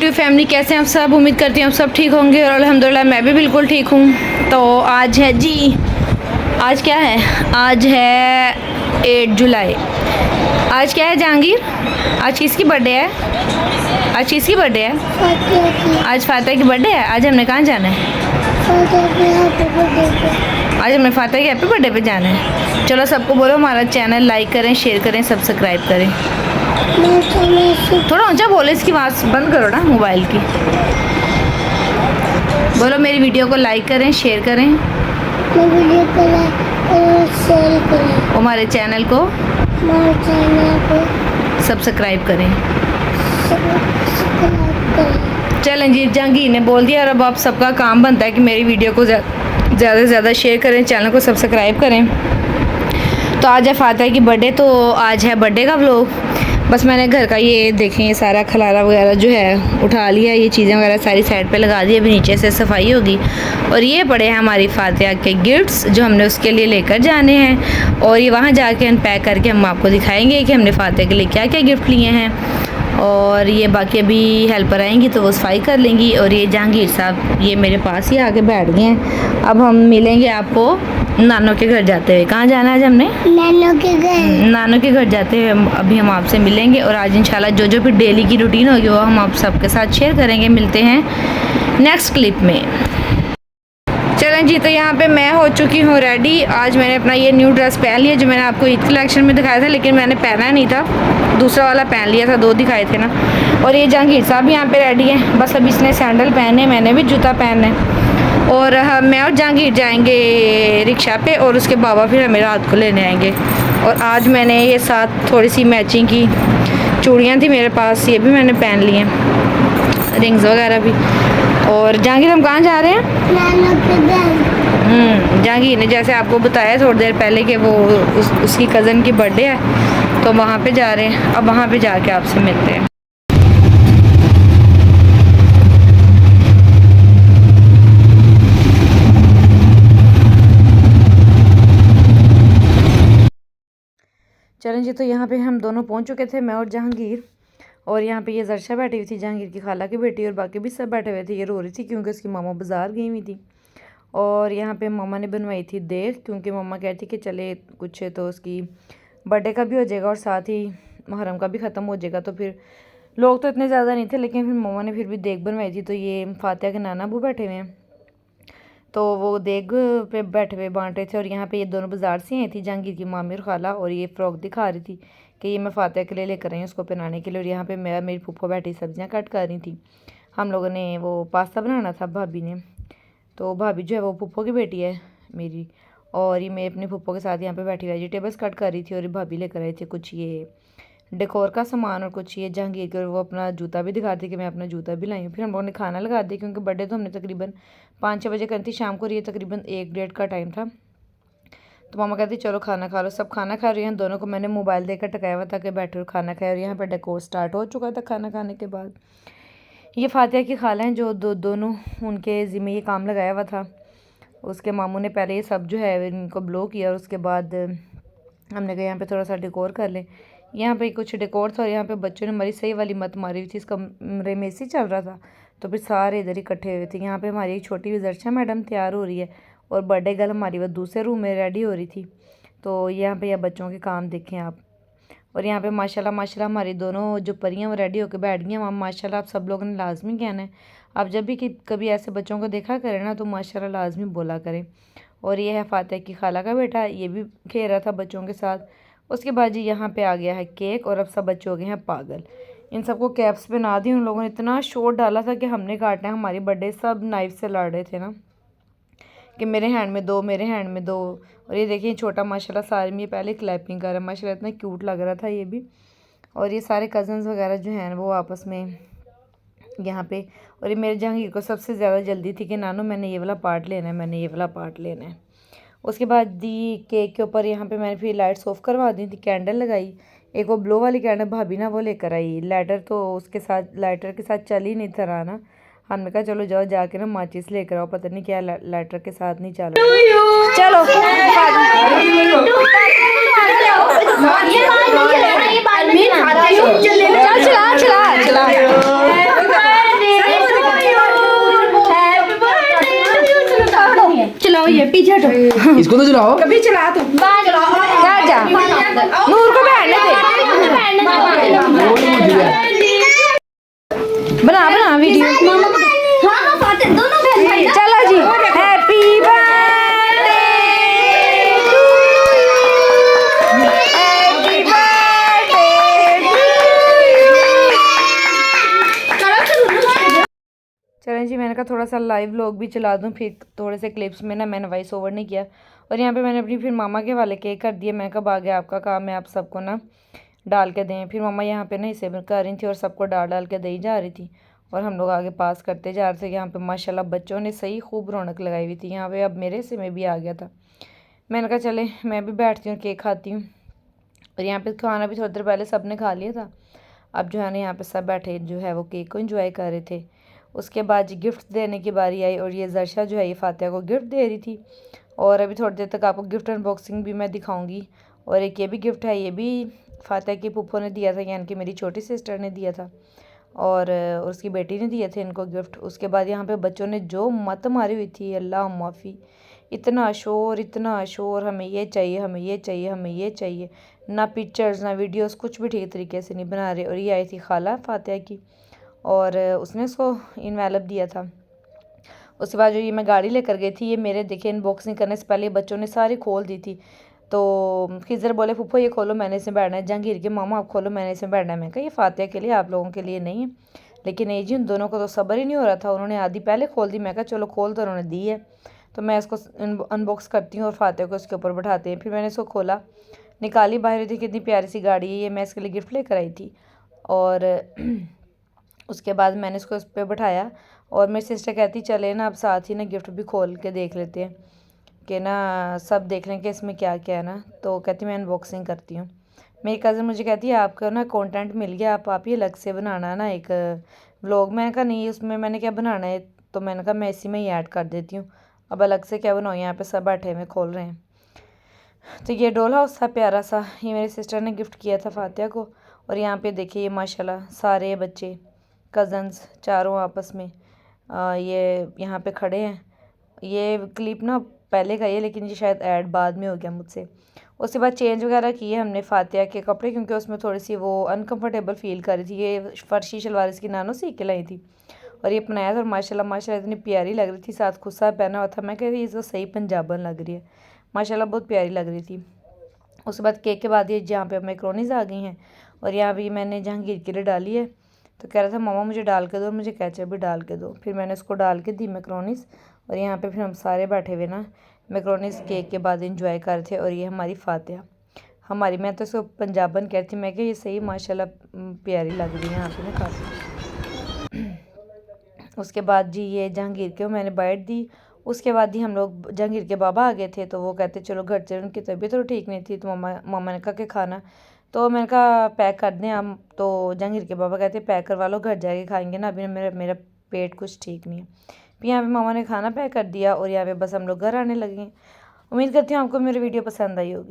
YouTube family, कैसे हैं आप सब। उम्मीद करती हूँ आप सब ठीक होंगे और अल्हम्दुलिल्लाह मैं भी बिल्कुल ठीक हूँ। तो आज है जी, आज क्या है, आज है 8 जुलाई। आज क्या है जहांगीर, आज किसकी बर्थडे है? आज किसकी बर्थडे है? आज फातिहा की बर्थडे है। आज हमने कहाँ जाना है? आज हमने फातिहा के हैप्पी बर्थडे पे जाना है। चलो सबको बोलो हमारा चैनल लाइक करें, शेयर करें, सब्सक्राइब करें। थोड़ा ऊंचा बोलो, इसकी आवाज़ बंद करो ना मोबाइल की। बोलो मेरी वीडियो को लाइक करें, शेयर करें, हमारे चैनल को सब्सक्राइब करें। चलें जी, जहांगीर ने बोल दिया और अब आप सबका काम बनता है कि मेरी वीडियो को ज़्यादा से ज़्यादा शेयर करें, चैनल को सब्सक्राइब करें। तो आज है फातिहा की बर्थडे, तो आज है बर्थडे का व्लॉग। बस मैंने घर का ये देखें, ये सारा खलारा वगैरह जो है उठा लिया, ये चीज़ें वगैरह सारी साइड पे लगा दी। अभी नीचे से सफाई होगी। और ये पड़े हैं हमारी फातिहा के गिफ्ट्स जो हमने उसके लिए लेकर जाने हैं, और ये वहाँ जाके अनपैक करके हम आपको दिखाएंगे कि हमने फातिहा के लिए क्या क्या गिफ्ट लिए हैं। और ये बाकी अभी हेल्पर आएंगी तो वो सफाई कर लेंगी। और ये जहांगीर साहब ये मेरे पास ही आके बैठ गए हैं। अब हम मिलेंगे आपको नानों के घर जाते हुए। कहाँ जाना है आज हमने? नानों के घर। नानों के घर जाते हुए अभी हम आपसे मिलेंगे। और आज इंशाल्लाह जो जो फिर डेली की रूटीन होगी वो हम आप सबके साथ शेयर करेंगे। मिलते हैं नेक्स्ट क्लिप में। चलें जी, तो यहाँ पे मैं हो चुकी हूँ रेडी। आज मैंने अपना ये न्यू ड्रेस पहन लिया जो मैंने आपको ईद कलेक्शन में दिखाया था, लेकिन मैंने पहना नहीं था, दूसरा वाला पहन लिया था, 2 दिखाए थे ना। और ये जहांगीर साहब यहाँ पे रेडी हैं। बस अब इसने सैंडल पहने, मैंने भी जूता पहनना है। और मैं और जहांगीर जाएंगे रिक्शा पे और उसके बाबा फिर हमें रात को लेने आएंगे। और आज मैंने ये साथ थोड़ी सी मैचिंग की चूड़ियाँ थी मेरे पास, ये भी मैंने पहन ली हैं, रिंग्स वगैरह भी। और जहांगीर हम कहाँ जा रहे हैं? जहांगीर ने जैसे आपको बताया थोड़ी देर पहले कि वो उसकी कज़न की बर्थडे है, तो वहाँ पे जा रहे हैं। अब वहाँ पे जाके आपसे मिलते हैं। चलें जी, तो यहाँ पे हम दोनों पहुँच चुके थे, मैं और जहांगीर। और यहाँ पे ये जरशा बैठी हुई थी, जहांगीर की खाला की बेटी, और बाकी भी सब बैठे हुए थे। ये रो रही थी क्योंकि उसकी मामा बाज़ार गई हुई थी। और यहाँ पे मामा ने बनवाई थी देग, क्योंकि मामा कहती कि चले कुछ तो उसकी बर्थडे का भी हो जाएगा और साथ ही मुहर्रम का भी ख़त्म हो जाएगा। तो फिर लोग तो इतने ज़्यादा नहीं थे, लेकिन फिर मामा ने फिर भी देग बनवाई थी। तो ये फातिहा के नाना अबू बैठे हुए हैं, तो वो देग पे बैठे हुए बांट रहे थे। और यहाँ पे ये दोनों बाज़ार से आई थी, जहांगीर की मामी और खाला। और ये फ़्रॉक दिखा रही थी कि ये मैं फातिहा के लिए लेकर आई हूँ उसको पहनाने के लिए। और यहाँ पे मेरी फूफो बैठी सब्जियाँ कट कर रही थी। हम लोगों ने वो पास्ता बनाना था भाभी ने, तो भाभी जो है वो फूफो की बेटी है मेरी। और ये मैं अपनी फूफो के साथ यहाँ पे बैठी वेजिटेबल्स कट कर रही थी। और भाभी लेकर आई थी कुछ ये डेकोर का सामान और कुछ ये जहांगीर के। और वो अपना जूता भी दिखा रही थी कि मैं अपना जूता भी लाई हूँ। फिर हम लोगों ने खाना लगा दिया, क्योंकि बर्थडे तो हमने तकरीबन 5-6 बजे करी थी शाम को, और ये तकरीबन 1-1:30 का टाइम था। तो मामा कहती चलो खाना खा लो। सब खाना खा रही हैं, दोनों को मैंने मोबाइल देकर टकाया हुआ था कि बैठे और खाना खाए। और यहाँ पर डेकोर स्टार्ट हो चुका था खाना खाने के बाद। ये फातिहा की खाला हैं जो दोनों उनके ज़िम्मे ये काम लगाया हुआ था। उसके मामू ने पहले ये सब जो है इनको ब्लो किया, और उसके बाद हमने कहा यहाँ पे थोड़ा सा डेकोर कर लें। यहाँ पे कुछ डेकोर था, और यहाँ पे बच्चों ने हमारी सही वाली मत मारी हुई थी। इस कमरे में एसी चल रहा था, तो फिर सारे इधर इकट्ठे हुए थे। यहाँ पे हमारी एक छोटी विजर्शा मैडम तैयार हो रही है, और बर्थडे गर्ल हमारी वो दूसरे रूम में रेडी हो रही थी। तो यहाँ पे बच्चों के काम देखें आप। और यहाँ पे माशाल्लाह माशाल्लाह हमारी दोनों जो परियां वो रेडी होकर बैठ गई हैं। वहाँ माशाल्लाह आप सब लोगों ने लाजमी कहना है, आप जब भी कभी ऐसे बच्चों को देखा करें ना तो माशाल्लाह लाजमी बोला करें। और ये है फातिहा की खाला का बेटा, ये भी खेल रहा था बच्चों के साथ। उसके बाद जी यहाँ पे आ गया है केक, और अब सब बच्चे हो गए हैं पागल। इन सबको कैप्स पहना दी। उन लोगों ने इतना शोर डाला था कि हमने काटना है हमारी बर्थडे। सब नाइफ से लड़ रहे थे ना कि मेरे हैंड में दो, मेरे हैंड में दो। और ये देखिए छोटा माशाल्लाह सारे में पहले क्लैपिंग कर रहा है, माशाल्लाह इतना क्यूट लग रहा था ये भी। और ये सारे कज़न्स वगैरह जो हैं वो आपस में यहाँ पे। और ये मेरे जहांगीर को सबसे ज़्यादा जल्दी थी कि नानू मैंने ये वाला पार्ट लेना है, मैंने ये वाला पार्ट लेना है। उसके बाद दी केक के ऊपर यहाँ पे मैंने फिर लाइट्स ऑफ करवा दी थी, कैंडल लगाई। एक वो ब्लो वाली कैंडल भाभी ना वो लेकर आई, लाइटर तो उसके साथ लाइटर के साथ चल ही नहीं था रहा ना। हमने कहा चलो जाओ जाके ना माचिस लेकर आओ, पता नहीं क्या लाइटर के साथ नहीं चल रहा। चलो चला चला चला पीछे हटो। इसको तो चलाओ। कभी चला तू क्या जा नूर को बैठने दे। बना बना वीडियो। हाँ फातिह दोनों बहन भाई। चलो जी happy birthday to you happy birthday चलें जी। मैंने कहा थोड़ा सा लाइव व्लॉग भी चला दूं, फिर थोड़े से क्लिप्स में ना मैंने वॉइस ओवर नहीं किया। और यहाँ पे मैंने अपनी फिर मामा के वाले केक कर दिए। मैं कब आ गया आपका काम है, आप सबको ना डाल के दें। फिर मामा यहाँ पे ना इसे कर रही थी और सबको डाल डाल के दी जा रही थी और हम लोग आगे पास करते जा रहे थे। यहाँ पे माशाल्लाह बच्चों ने सही खूब रौनक लगाई हुई थी यहाँ पे। अब मेरे से में भी आ गया था। मैंने कहा चले मैं भी बैठती हूँ केक खाती हूँ। और यहाँ पे खाना भी थोड़ी देर पहले सब ने खा लिया था। अब जो है ना यहाँ पे सब बैठे जो है वो केक को एंजॉय कर रहे थे। उसके बाद जी गिफ्ट देने की बारी आई और ये जर्शा जो है ये फातिहा को गिफ्ट दे रही थी। और अभी थोड़ी देर तक आपको गिफ्ट अनबॉक्सिंग भी मैं दिखाऊंगी। और एक ये भी गिफ्ट है, ये भी फातिहा की पुप्पो ने दिया था, यानी कि मेरी छोटी सिस्टर ने दिया था और उसकी बेटी ने दिए थे इनको गिफ्ट। उसके बाद यहाँ पे बच्चों ने जो मत मारी हुई थी, अल्लाह माफ़ी, इतना शोर, हमें ये चाहिए, हमें ये चाहिए, हमें ये चाहिए। ना पिक्चर्स ना वीडियोस कुछ भी ठीक तरीके से नहीं बना रहे। और ये आई थी खाला फातिहा की और उसने उसको इनवेलप दिया था। उसके बाद जो ये मैं गाड़ी लेकर गई थी, ये मेरे देखे अनबॉक्सिंग करने से पहले बच्चों ने सारी खोल दी थी। तो खिज़र बोले फूफो ये खोलो मैंने इसमें बैठना है। जहांगीर के मामा आप खोलो मैंने इसमें बैठना है। मैं कहा ये फातिहा के लिए, आप लोगों के लिए नहीं है। लेकिन ये जी उन दोनों को तो सब्र ही नहीं हो रहा था, उन्होंने आधी पहले खोल दी। मैं कहा चलो खोल, तो उन्होंने दी है तो मैं इसको अनबॉक्स करती हूँ और फातिहा को इसके ऊपर बैठाते हैं। फिर मैंने इसको खोला, निकाली, बाहर थी कितनी प्यारी सी गाड़ी है, ये मैं इसके लिए गिफ्ट लेकर आई थी। और उसके बाद मैंने इसको उस पर बैठाया और मेरी सिस्टर कहती चले ना अब साथ ही ना गिफ्ट भी खोल के देख लेते हैं कि ना सब देख लें कि इसमें क्या क्या है ना। तो कहती मैं अनबॉक्सिंग करती हूँ। मेरी कज़न मुझे कहती है आपको ना कंटेंट मिल गया, आप ही अलग से बनाना ना एक व्लॉग। मैंने कहा नहीं उसमें मैंने क्या बनाना है, तो मैंने कहा मैं इसी में ही ऐड कर देती हूँ। अब अलग से क्या बनाऊँ, यहाँ पे सब बैठे हुए खोल रहे हैं। तो ये डोल हाउस था प्यारा सा, ये मेरी सिस्टर ने गिफ्ट किया था फातिहा को। और यहाँ पे देखिए ये माशाल्लाह सारे बच्चे कज़न्स चारों आपस में ये यहाँ पे खड़े हैं। ये क्लिप ना पहले का ही है लेकिन ये शायद ऐड बाद में हो गया मुझसे। उसके बाद चेंज वगैरह किए हमने फातिहा के कपड़े, क्योंकि उसमें थोड़ी सी वो अनकंफर्टेबल फील कर रही थी। ये फर्शी शलवार इसकी नानो सीख के लाई थी और ये अपनाया था और माशाल्लाह इतनी प्यारी लग रही थी। साथ खुस्सा पहना हुआ था, मैं कह रही इसको सही पंजाबन लग रही है, माशाल्लाह बहुत प्यारी लग रही थी। उसके बाद केक के बाद ये जहाँ पे मैक्रोनीज़ आ गई हैं और यहाँ भी मैंने जहांगीर के लिए डाली है। तो कह रहा था मामा मुझे डाल के दो, मुझे केचप भी डाल के दो। फिर मैंने उसको डाल के दी मैक्रोनीज़। और यहाँ पे फिर हम सारे बैठे हुए ना मैक्रोनीज़ केक के बाद इंजॉय कर रहे थे। और ये हमारी फातिहा हमारी, मैं तो इसको पंजाबन कहती, मैं कि ये सही माशाल्लाह प्यारी लग रही है यहाँ पे ना काफ़ी। उसके बाद जी ये जहांगीर के मैंने बाइट दी। उसके बाद ही हम लोग जहांगीर के बाबा आ गए थे, तो वो कहते चलो घर चले, उनकी तबीयत तो ठीक नहीं थी। तो मामा ने कहा कि खाना, तो मैंने कहा पैक कर दें हम। तो जहांगीर के बाबा कहते पैक करवा लो, घर जाके खाएंगे ना, अभी मेरा पेट कुछ ठीक नहीं है। फिर यहाँ पे मामा ने खाना पैक कर दिया और यहाँ पे बस हम लोग घर आने लगे। उम्मीद करती हूँ आपको मेरी वीडियो पसंद आई होगी।